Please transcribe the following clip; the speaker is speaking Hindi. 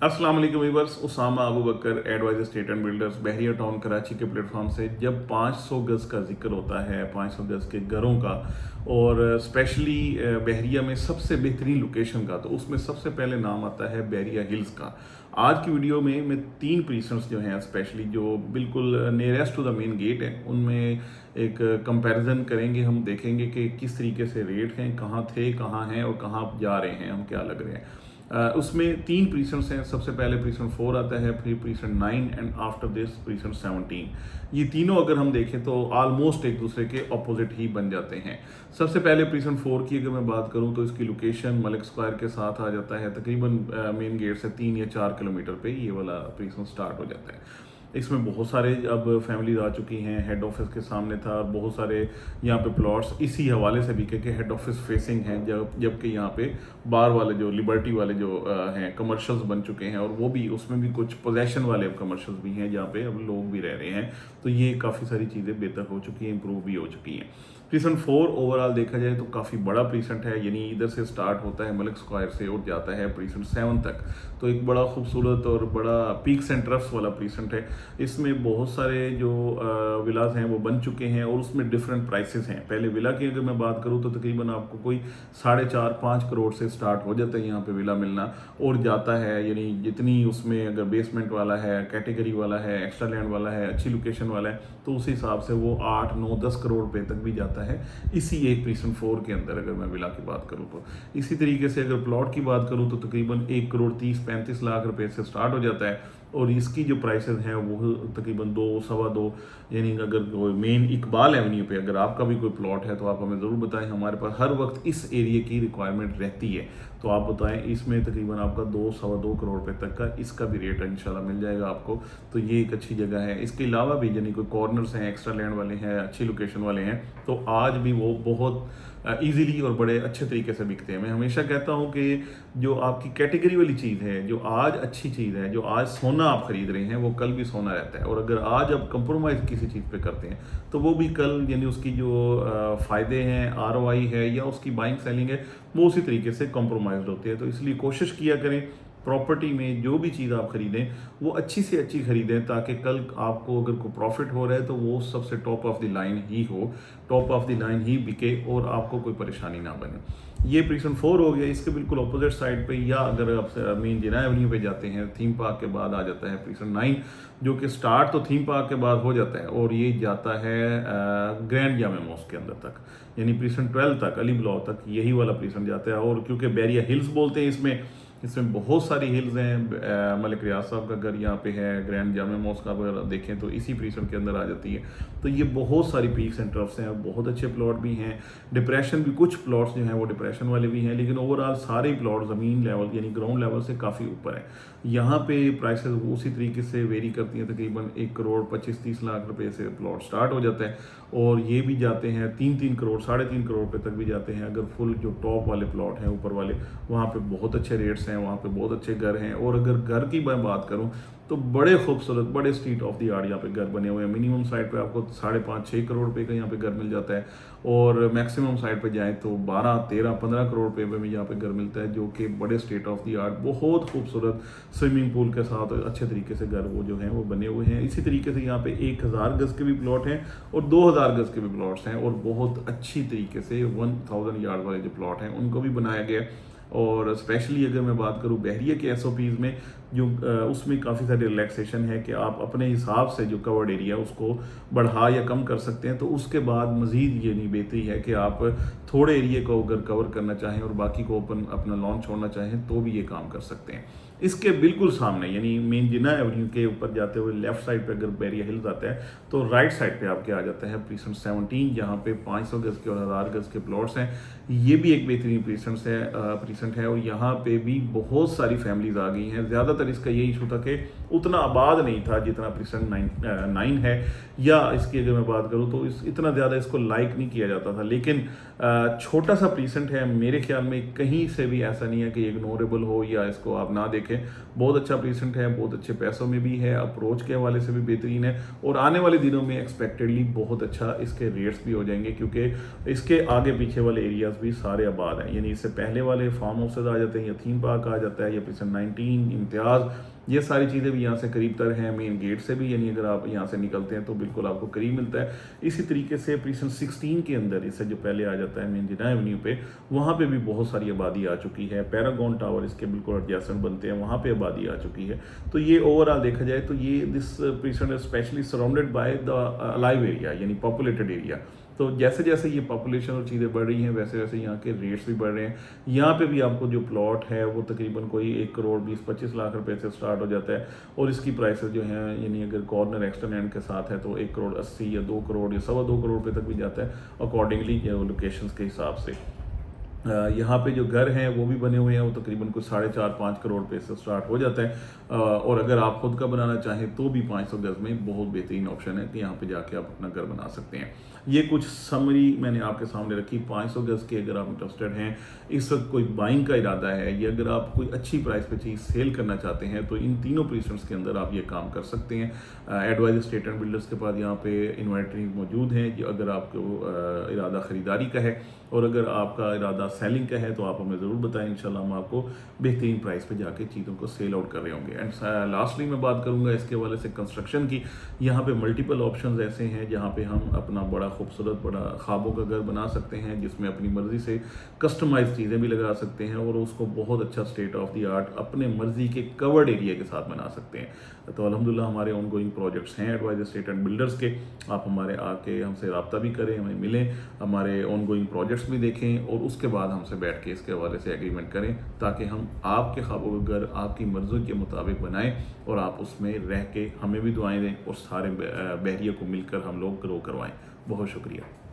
अस्सलाम वालेकुम viewers, Usama Abu Bakar adviser state and builders Bahria Town Karachi के प्लेटफॉर्म से जब 500 गज़ का जिक्र होता है, 500 गज़ के घरों का और स्पेशली बहरिया में सबसे बेहतरीन लोकेशन का, तो उसमें सबसे पहले नाम आता है बहरिया हिल्स का। आज की वीडियो में मैं 3 प्रीसेंट्स जो हैं स्पेशली जो बिल्कुल nearest to the main gate है, उनमें एक कंपैरिजन करेंगे। हम देखेंगे कि किस तरीके से रेट हैं, कहाँ थे, कहाँ हैं और कहाँ जा रहे हैं, हम क्या लग रहे हैं। उसमें 3 प्रीसेंट्स हैं। सबसे पहले प्रीसेंट 4 आता है, फिर precinct 9 and after this precinct 17। ये तीनों अगर हम देखें तो ऑलमोस्ट एक दूसरे के ऑपोजिट ही बन जाते हैं। सबसे पहले प्रीसेंट 4 की अगर मैं बात करूं तो इसकी लोकेशन मलिक स्क्वायर के साथ आ जाता है। तकरीबन मेन गेट से 3 या 4 किलोमीटर पे ये वाला प्रीसेंट स्टार्ट हो जाता है। इसमें बहुत सारे अब फैमिलीज आ चुकी हैं। हेड ऑफिस के सामने था, बहुत सारे यहाँ पे प्लॉट्स इसी हवाले से बिके कि हेड ऑफिस फेसिंग हैं, जबकि यहाँ पे बार वाले जो लिबर्टी वाले जो हैं कमर्शियल्स बन चुके हैं, और वो भी उसमें भी कुछ पोजेशन वाले कमर्शियल्स भी हैं जहाँ पे अब लोग भी रह रहे हैं। तो ये काफ़ी सारी चीज़ें बेहतर हो चुकी हैं, इंप्रूव भी हो चुकी हैं। प्रीसेंट 4 ओवरऑल देखा जाए तो काफ़ी बड़ा प्रीसेंट है, यानी इधर से स्टार्ट होता है मलिक स्क्वायर से और जाता है प्रीसेंट 7 तक। तो एक बड़ा खूबसूरत और बड़ा पीक्स एंड ट्रफ्स वाला प्रीसेंट है। इसमें बहुत सारे जो विलास हैं वो बन चुके हैं और उसमें डिफरेंट प्राइसेस हैं। पहले विला की अगर मैं बात करूँ तो तकरीबन आपको कोई 4.5-5 करोड़ से स्टार्ट हो जाता है यहाँ पे विला मिलना, और जाता है यानी जितनी उसमें अगर बेसमेंट वाला है, कैटेगरी वाला है, एक्स्ट्रा लैंड वाला है, अच्छी लोकेशन वाला है, तो उस हिसाब से वो 8-9-10 करोड़ रुपए तक भी जाता है इसी एक प्रीसेंट 4 के अंदर अगर मैं विला की बात करूँ तो। इसी तरीके से अगर प्लॉट की बात करूँ तो तकरीबन 1 करोड़ 30-35 लाख रुपए से स्टार्ट हो जाता है, और इसकी जो प्राइसेस हैं वो तकरीबन 2-2.25, यानी अगर मेन इकबाल एवेन्यू पे अगर आपका भी कोई प्लॉट है तो आप हमें ज़रूर बताएं। हमारे पास हर वक्त इस एरिया की रिक्वायरमेंट रहती है, तो आप बताएं। इसमें तकरीबन आपका 2-2.25 करोड़ रुपए तक का इसका भी रेट इंशाल्लाह मिल जाएगा आपको। तो ये एक अच्छी जगह है। इसके अलावा भी यानी कोई कॉर्नर्स हैं, एक्स्ट्रा लैंड वाले हैं, अच्छी लोकेशन वाले हैं, तो आज भी वो बहुत ईजीली और बड़े अच्छे तरीके से बिकते हैं। मैं हमेशा कहता हूँ कि जो आपकी कैटेगरी वाली चीज़ है, जो आज अच्छी चीज़ है, जो आज सोना आप खरीद रहे हैं, वो कल भी सोना रहता है। और अगर आज आप कंप्रोमाइज़ किसी चीज़ पे करते हैं तो वो भी कल यानी उसकी जो फ़ायदे हैं, आरओआई है या उसकी बाइंग सेलिंग है, वो उसी तरीके से कॉम्प्रोमाइज़ होती है। तो इसलिए कोशिश किया करें प्रॉपर्टी में जो भी चीज़ आप खरीदें वो अच्छी से अच्छी खरीदें, ताकि कल आपको अगर कोई प्रॉफिट हो रहा है तो वो सबसे टॉप ऑफ द लाइन ही हो, टॉप ऑफ द लाइन ही बिके और आपको कोई परेशानी ना बने। ये प्रीसेंट 4 हो गया। इसके बिल्कुल अपोजिट साइड पे, या अगर आप मेन जिना एवेन्यू पे जाते हैं, थीम पार्क के बाद आ जाता है प्रीसेंट 9, जो कि स्टार्ट तो थीम पार्क के बाद हो जाता है और ये जाता है ग्रैंड जामे मॉस्क के अंदर तक, यानी प्रीसेंट 12 तक, अली ब्लॉ तक यही वाला प्रीसेंट जाता है। और क्योंकि बैरिया हिल्स बोलते हैं इसमें बहुत सारी हिल्स हैं। मलिक रियाज साहब का घर यहाँ पे है, ग्रैंड जामे मॉस्क अगर देखें तो इसी प्रीसेंट के अंदर आ जाती है। तो ये बहुत सारी पीक्स एंड ट्रफ्स हैं, बहुत अच्छे प्लॉट भी हैं। डिप्रेशन भी, कुछ प्लॉट्स जो हैं वो डिप्रेशन वाले भी हैं, लेकिन ओवरऑल सारे प्लॉट ज़मीन लेवल यानी ग्राउंड लेवल से काफ़ी ऊपर है। यहाँ पे प्राइसेस उसी तरीके से वेरी करती हैं। तकरीबन 1 करोड़ 25-30 लाख रुपए से प्लॉट स्टार्ट हो जाता है, और ये भी जाते हैं 3-3 करोड़ 3.5 करोड़ रुपए तक भी जाते हैं। अगर फुल जो टॉप वाले प्लॉट हैं ऊपर वाले, वहाँ पे बहुत अच्छे रेट्स हैं, वहाँ पे बहुत अच्छे घर हैं। और अगर घर की मैं बात करूँ तो बड़े खूबसूरत, बड़े स्ट्रीट ऑफ द आर्ट यहाँ पे घर बने हुए हैं। मिनिमम साइड पे आपको 5.5-6 करोड़ रुपए का यहाँ पे घर मिल जाता है, और मैक्सिमम साइड पे जाएँ तो 12-13-15 करोड़ रुपए में भी यहाँ पे घर मिलता है, जो कि बड़े स्टेट ऑफ द आर्ट, बहुत खूबसूरत स्विमिंग पूल के साथ अच्छे तरीके से घर वो जो हैं वो बने हुए हैं। इसी तरीके से यहाँ पे 1000 गज़ के भी प्लॉट हैं और 2000 गज़ के भी प्लॉट्स हैं, और बहुत अच्छी तरीके से 1000 यार्ड वाले जो प्लॉट हैं उनको भी बनाया गया है। और स्पेशली अगर मैं बात करूं बहरिया के एसओपीज़ में, जो उसमें काफ़ी सारी रिलैक्सेशन है कि आप अपने हिसाब से जो कवर्ड एरिया उसको बढ़ा या कम कर सकते हैं। तो उसके बाद मज़ीद ये नहीं बेहतरी है कि आप थोड़े एरिया को अगर कवर करना चाहें और बाकी को ओपन अपना लॉन छोड़ना चाहें तो भी ये काम कर सकते हैं। इसके बिल्कुल सामने यानी मेन जिना एवेन्यू के ऊपर जाते हुए लेफ्ट साइड पे अगर बैरिया हिल्स आता है तो राइट साइड पे आपके आ जाता है प्रीसेंट 17, जहाँ पे 500 गज़ के और 1000 गज़ के प्लॉट्स हैं। ये भी एक बेहतरीन प्रीसेंट है और यहाँ पे भी बहुत सारी फैमिलीज आ गई हैं। ज़्यादातर इसका यही इशू था कि उतना आबाद नहीं था जितना प्रीसेंट 9 है, या इसकी अगर मैं बात करूँ तो इतना ज़्यादा इसको लाइक नहीं किया जाता था। लेकिन छोटा सा प्रीसेंट है, मेरे ख्याल में कहीं से भी ऐसा नहीं है कि इग्नोरेबल हो या इसको आप ना देखें। बहुत अच्छा प्रीसेंट है, बहुत अच्छे पैसों में भी है, अप्रोच के हवाले से भी बेहतरीन है, और आने वाले दिनों में एक्सपेक्टेडली बहुत अच्छा इसके रेट्स भी हो जाएंगे, क्योंकि इसके आगे पीछे वाले एरियाज भी सारे आबाद हैं। यानी इससे पहले वाले फार्म हाउसेज आ जाते हैं, या थीम पार्क आ जाता है, या प्रीसेंट 19 इम्तियाज़, ये सारी चीज़ें भी यहाँ से करीब तर हैं, मेन गेट से भी। यानी अगर आप यहाँ से निकलते हैं तो बिल्कुल आपको करीब मिलता है। इसी तरीके से प्रीसेंट 16 के अंदर, इससे जो पहले आ जाता है मेन जिना एवेन्यू पे, वहाँ पे भी बहुत सारी आबादी आ चुकी है। पैरागॉन टावर इसके बिल्कुल एडजेसेंट बनते हैं, वहाँ पे आबादी आ चुकी है। तो ये ओवरऑल देखा जाए तो ये this precinct is specially surrounded by the alive area, यानी पॉपुलेटेड एरिया। तो जैसे जैसे ये पॉपुलेशन और चीज़ें बढ़ रही हैं, वैसे वैसे यहाँ के रेट्स भी बढ़ रहे हैं। यहाँ पे भी आपको जो प्लॉट है वो तकरीबन कोई 1 करोड़ 20-25 लाख रुपए से स्टार्ट हो जाता है, और इसकी प्राइसेस जो हैं, यानी अगर कॉर्नर एक्सटर्न एंड के साथ है तो 1 करोड़ 80 या 2 करोड़ या 2.25 करोड़ रुपये तक भी जाता है, अकॉर्डिंगली लोकेशंस के हिसाब से। यहाँ पे जो घर हैं वो भी बने हुए हैं, वो तकरीबन कुछ 4.5-5 करोड़ रुपये से स्टार्ट हो जाता है। और अगर आप खुद का बनाना चाहें तो भी 500 गज़ में बहुत बेहतरीन ऑप्शन है कि यहाँ पे जाके आप अपना घर बना सकते हैं। ये कुछ समरी मैंने आपके सामने रखी 500 गज़ के। अगर आप इंटरेस्टेड हैं, इस वक्त कोई बाइंग का इरादा है, या अगर आप कोई अच्छी प्राइस पे चीज़ सेल करना चाहते हैं, तो इन तीनों प्रीसेंट्स के अंदर आप ये काम कर सकते हैं। एडवाइजर स्टेट एंड बिल्डर्स के पास यहाँ पे इन्वेंटरी मौजूद है। अगर आपको इरादा ख़रीदारी का है, और अगर आपका इरादा सेलिंग का है, तो आप हमें ज़रूर बताएं। इंशाल्लाह हम आपको बेहतरीन प्राइस पे जाके चीज़ों को सेल आउट कर रहे होंगे। एंड लास्टली मैं बात करूंगा इसके हवाले से कंस्ट्रक्शन की। यहाँ पे मल्टीपल ऑप्शंस ऐसे हैं जहाँ पे हम अपना बड़ा खूबसूरत, बड़ा ख्वाबों का घर बना सकते हैं, जिसमें अपनी मर्ज़ी से कस्टमाइज चीज़ें भी लगा सकते हैं, और उसको बहुत अच्छा स्टेट ऑफ द आर्ट अपने मर्ज़ी के कवर्ड एरिया के साथ बना सकते हैं। तो अल्हम्दुलिल्लाह हमारे ऑन गोइंग प्रोजेक्ट्स हैं एडवाइजर स्टेट एंड बिल्डर्स के। आप हमारे आके हमसे रब्ता भी करें, हमें मिलें, हमारे ऑन गोइंग प्रोजेक्ट्स भी देखें, और उसके बाद हमसे बैठ के इसके हवाले से एग्रीमेंट करें, ताकि हम आपके ख्वाबों का घर आपकी मर्ज़ी के मुताबिक बनाएं, और आप उसमें रह के हमें भी दुआएं दें, और सारे बहरिया को मिलकर हम लोग ग्रो करवाएं। बहुत शुक्रिया।